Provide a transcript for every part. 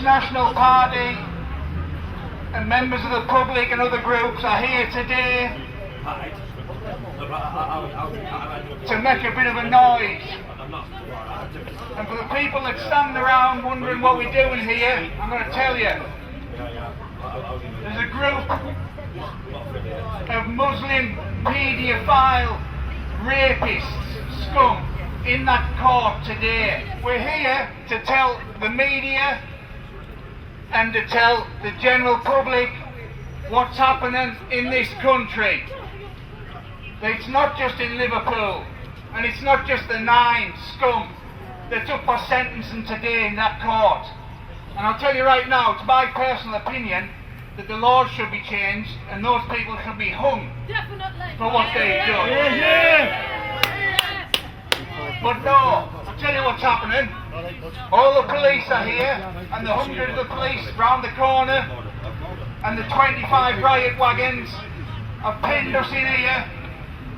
National Party and members of the public and other groups are here today to make a bit of a noise. And for the people that stand around wondering what we're doing here, I'm going to tell you. There's a group of Muslim paedophile rapists, scum, in that court today. We're here to tell the media and to tell the general public what's happening in this country. It's not just in Liverpool, and it's not just the 9 scum that's up for sentencing today in that court. And I'll tell you right now, it's my personal opinion that the laws should be changed and those people should be hung for what they've done. But no, I'll tell you what's happening. All the police are here, and the hundreds of police round the corner, and the 25 riot wagons have pinned us in here,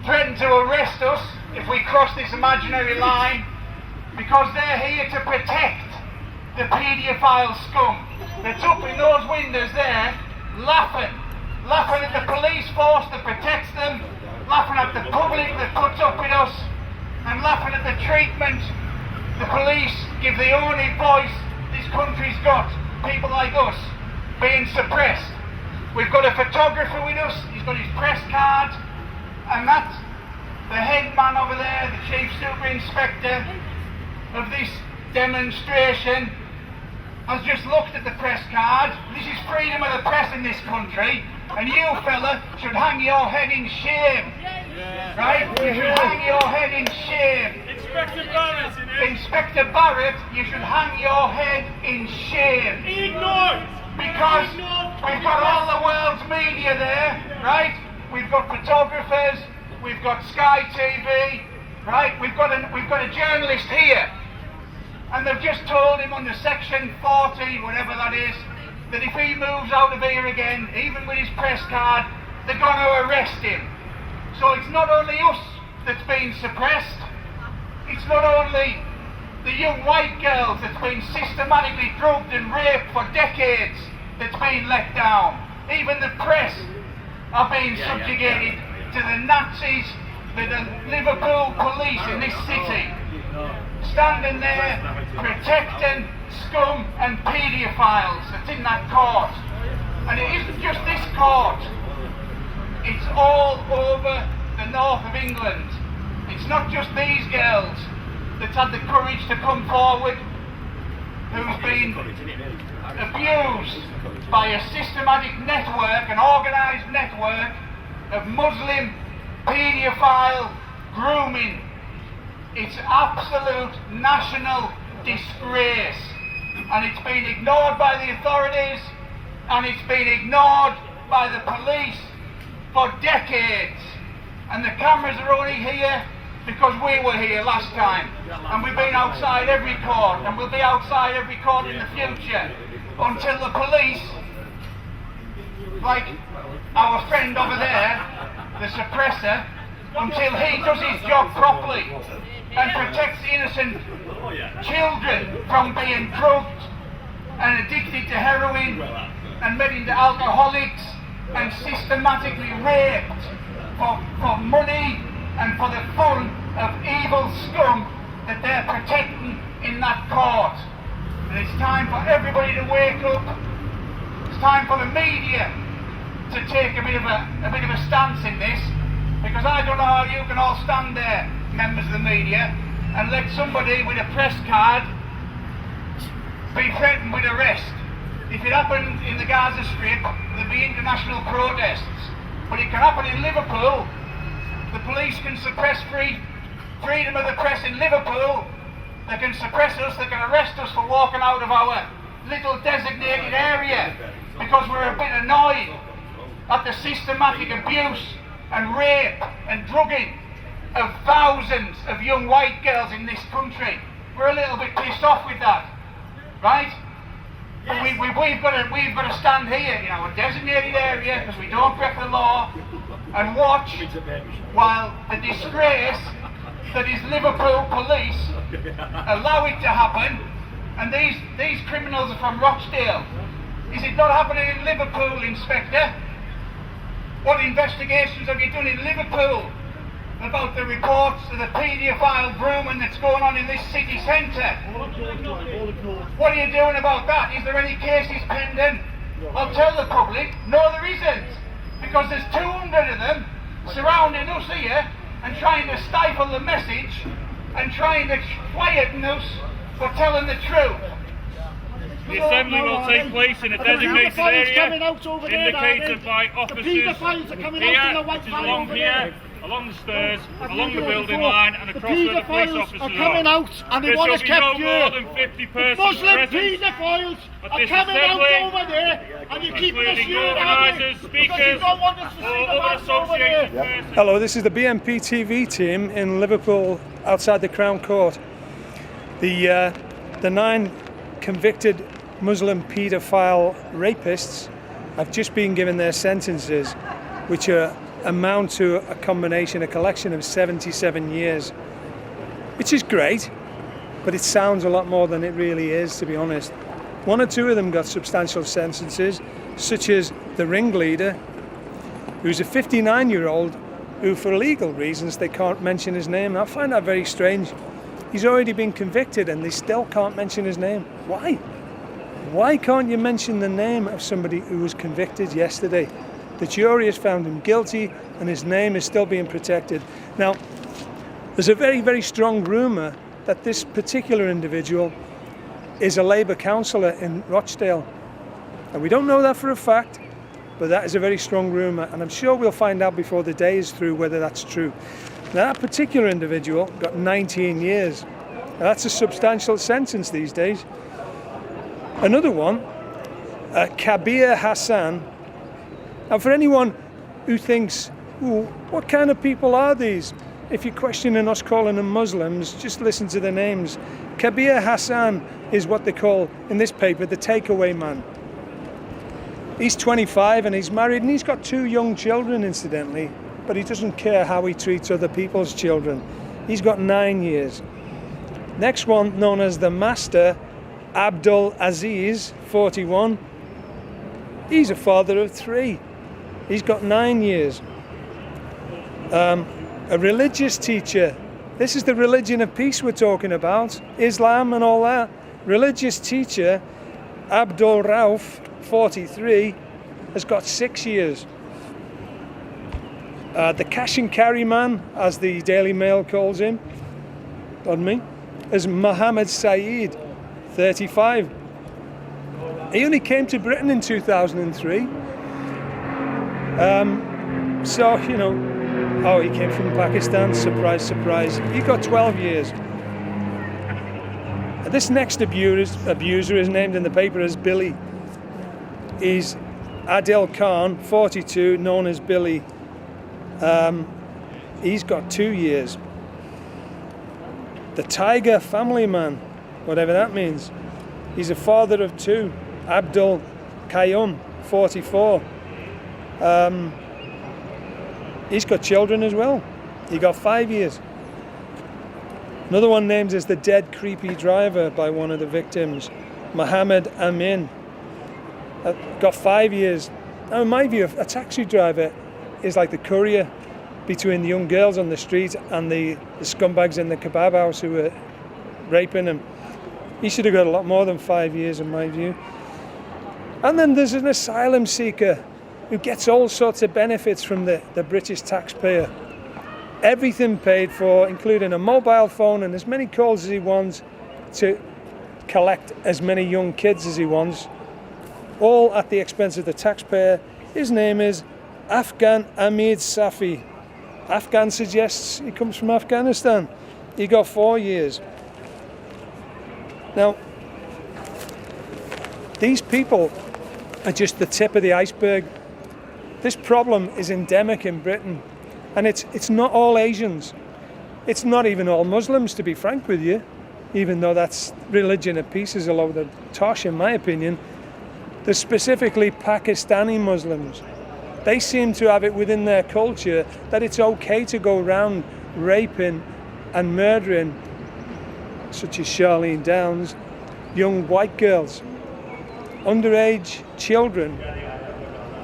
threatened to arrest us if we cross this imaginary line, because they're here to protect the paedophile scum that's up in those windows there, laughing at the police force that protects them, laughing at the public that puts up with us, and laughing at the treatment the police give the only voice this country's got, people like us, being suppressed. We've got a photographer with us, he's got his press card, and that's the head man over there, the chief super inspector of this demonstration, has just looked at the press card. This is freedom of the press in this country, and you fella should hang your head in shame. Right? You should hang your head in shame. Inspector Barrett, you should hang your head in shame. Ignored! Because we've got all the world's media there, right? We've got photographers, we've got Sky TV, right? We've got a journalist here, and they've just told him under section 40, whatever that is, that if he moves out of here again, even with his press card, they're going to arrest him. So it's not only us that's been suppressed, it's not only the young white girls that's been systematically drugged and raped for decades that's been let down. Even the press are being subjugated to the Nazis, the Liverpool police in this city, standing there protecting scum and paedophiles that's in that court. And it isn't just this court, it's all over the north of England. It's not just these girls that's had the courage to come forward, who's been abused by a systematic network, an organised network of Muslim paedophile grooming. It's absolute national disgrace, and it's been ignored by the authorities, and it's been ignored by the police for decades. And the cameras are only here because we were here last time, and we've been outside every court, and we'll be outside every court in the future until the police, like our friend over there, the suppressor, until he does his job properly and protects innocent children from being drugged and addicted to heroin and made into alcoholics and systematically raped for money and for the fun of evil scum that they're protecting in that court. And it's time for everybody to wake up. It's time for the media to take a bit of a stance in this, because I don't know how you can all stand there, members of the media, and let somebody with a press card be threatened with arrest. If it happened in the Gaza Strip, there'd be international protests. But it can happen in Liverpool. The police can suppress freedom of the press in Liverpool. They can suppress us, they can arrest us for walking out of our little designated area because we're a bit annoyed at the systematic abuse and rape and drugging of thousands of young white girls in this country. We're a little bit pissed off with that, right? But we've got to stand here in our designated area, because we don't break the law, and watch while the disgrace that is Liverpool police allow it to happen, And these criminals are from Rochdale. Is it not happening in Liverpool, Inspector? What investigations have you done in Liverpool about the reports of the paedophile grooming that's going on in this city centre? What are you doing about that? Is there any cases pending? I'll tell the public, no there isn't. Because there's 200 of them surrounding us here and trying to stifle the message and trying to quieten us for telling the truth. The assembly will take place in a designated area indicated by officers here, which is along here, along the stairs, along the building line, and across where the police officers are. Coming out, and they want us kept no more than 50 persons Muslim present paedophiles are coming out over there, and you're keeping us here, organisers, speakers, or other association persons. Hello, this is the BNPtv team in Liverpool outside the Crown Court. The 9 convicted Muslim paedophile rapists have just been given their sentences, which amount to a collection of 77 years, which is great, but it sounds a lot more than it really is, to be honest. 1 or 2 of them got substantial sentences, such as the ringleader, who's a 59-year-old who, for legal reasons, they can't mention his name. I find that very strange. He's already been convicted and they still can't mention his name. Why? Why can't you mention the name of somebody who was convicted yesterday? The jury has found him guilty and his name is still being protected. Now, there's a very, very strong rumour that this particular individual is a Labour councillor in Rochdale. And we don't know that for a fact, but that is a very strong rumour, and I'm sure we'll find out before the day is through whether that's true. Now, that particular individual got 19 years. Now, that's a substantial sentence these days. Another one, Kabir Hassan. Now, for anyone who thinks, ooh, what kind of people are these? If you're questioning us calling them Muslims, just listen to the names. Kabir Hassan is what they call, in this paper, the takeaway man. He's 25 and he's married and he's got 2 young children, incidentally, but he doesn't care how he treats other people's children. He's got 9 years. Next one, known as the Master, Abdul Aziz, 41. He's a father of 3. He's got 9 years. A religious teacher. This is the religion of peace we're talking about. Islam and all that. Religious teacher, Abdul Rauf, 43, has got 6 years. The cash and carry man, as the Daily Mail calls him, pardon me, is Mohammed Saeed, 35. He only came to Britain in 2003. So, you know, oh, he came from Pakistan, surprise, surprise. He got 12 years. This next abuser is named in the paper as Billy. He's Adil Khan, 42, known as Billy. He's got 2 years. The Tiger family man, whatever that means. He's a father of 2, Abdul Qayyum, 44. He's got children as well. He got 5 years. Another one named as the dead creepy driver by one of the victims, Mohammed Amin. Got 5 years. Now, in my view, a taxi driver is like the courier between the young girls on the street and the scumbags in the kebab house who were raping him. He should have got a lot more than 5 years, in my view. And then there's an asylum seeker who gets all sorts of benefits from the British taxpayer. Everything paid for, including a mobile phone and as many calls as he wants to collect as many young kids as he wants, all at the expense of the taxpayer. His name is Afghan Hamid Safi. Afghan suggests he comes from Afghanistan. He got 4 years. Now, these people are just the tip of the iceberg. This problem is endemic in Britain, and it's not all Asians. It's not even all Muslims, to be frank with you, even though that's religion of peace is a load of tosh, in my opinion. There's specifically Pakistani Muslims. They seem to have it within their culture that it's okay to go around raping and murdering, such as Charlene Downs, young white girls, underage children.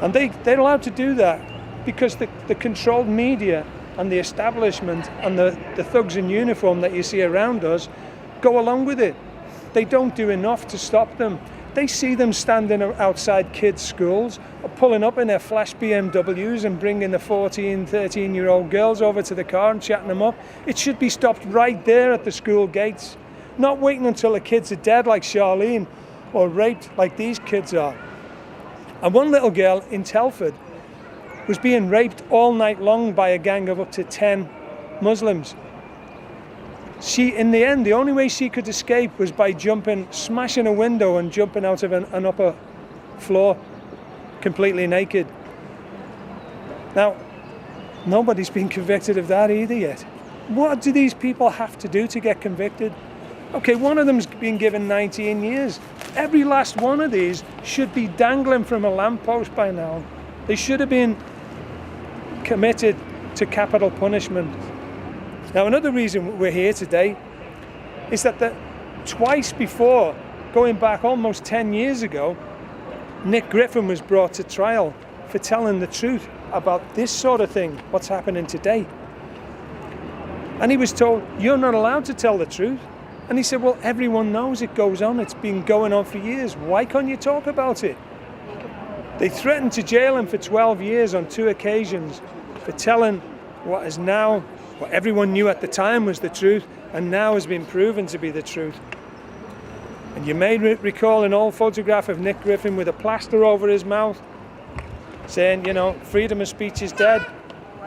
And they're allowed to do that because the controlled media and the establishment and the thugs in uniform that you see around us go along with it. They don't do enough to stop them. They see them standing outside kids' schools, or pulling up in their flash BMWs and bringing the 14, 13-year-old girls over to the car and chatting them up. It should be stopped right there at the school gates, not waiting until the kids are dead like Charlene or raped like these kids are. And one little girl in Telford was being raped all night long by a gang of up to 10 Muslims. In the end, the only way she could escape was by smashing a window and jumping out of an upper floor, completely naked. Now, nobody's been convicted of that either yet. What do these people have to do to get convicted? Okay, one of them's been given 19 years. Every last one of these should be dangling from a lamppost by now. They should have been committed to capital punishment. Now, another reason we're here today is that twice before, going back almost 10 years ago, Nick Griffin was brought to trial for telling the truth about this sort of thing, what's happening today. And he was told, you're not allowed to tell the truth. And he said, well, everyone knows it goes on. It's been going on for years. Why can't you talk about it? They threatened to jail him for 12 years on 2 occasions for telling what everyone knew at the time was the truth, and now has been proven to be the truth. And you may recall an old photograph of Nick Griffin with a plaster over his mouth, saying, you know, freedom of speech is dead.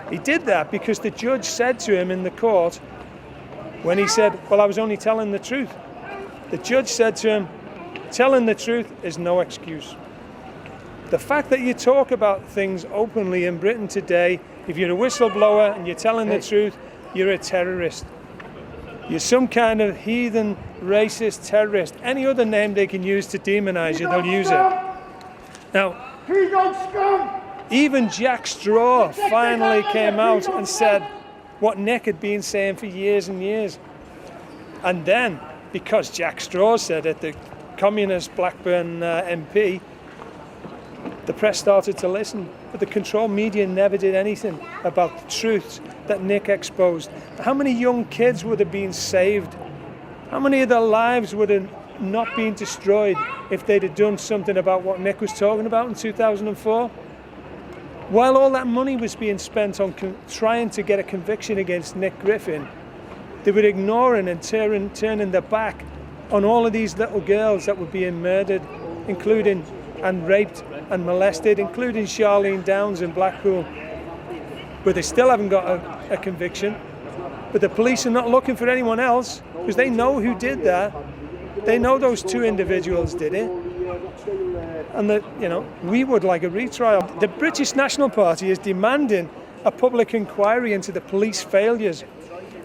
He did that because the judge said to him in the court, when he said, well, I was only telling the truth. The judge said to him, telling the truth is no excuse. The fact that you talk about things openly in Britain today, if you're a whistleblower and you're telling the truth, you're a terrorist. You're some kind of heathen, racist terrorist. Any other name they can use to demonize you, they'll use it. Now, even Jack Straw finally came out and said what Nick had been saying for years and years. And then, because Jack Straw said it, the communist Blackburn MP, the press started to listen, but the controlled media never did anything about the truths that Nick exposed. How many young kids would have been saved? How many of their lives would have not been destroyed if they'd have done something about what Nick was talking about in 2004? While all that money was being spent on trying to get a conviction against Nick Griffin, they were ignoring and turning their back on all of these little girls that were being murdered, including and raped and molested, including Charlene Downs in Blackpool. But they still haven't got a conviction. But the police are not looking for anyone else because they know who did that. They know those 2 individuals did it. And we would like a retrial. The British National Party is demanding a public inquiry into the police failures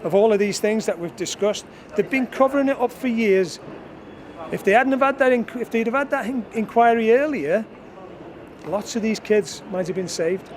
of all of these things that we've discussed. They've been covering it up for years. If they'd have had that inquiry earlier, lots of these kids might have been saved.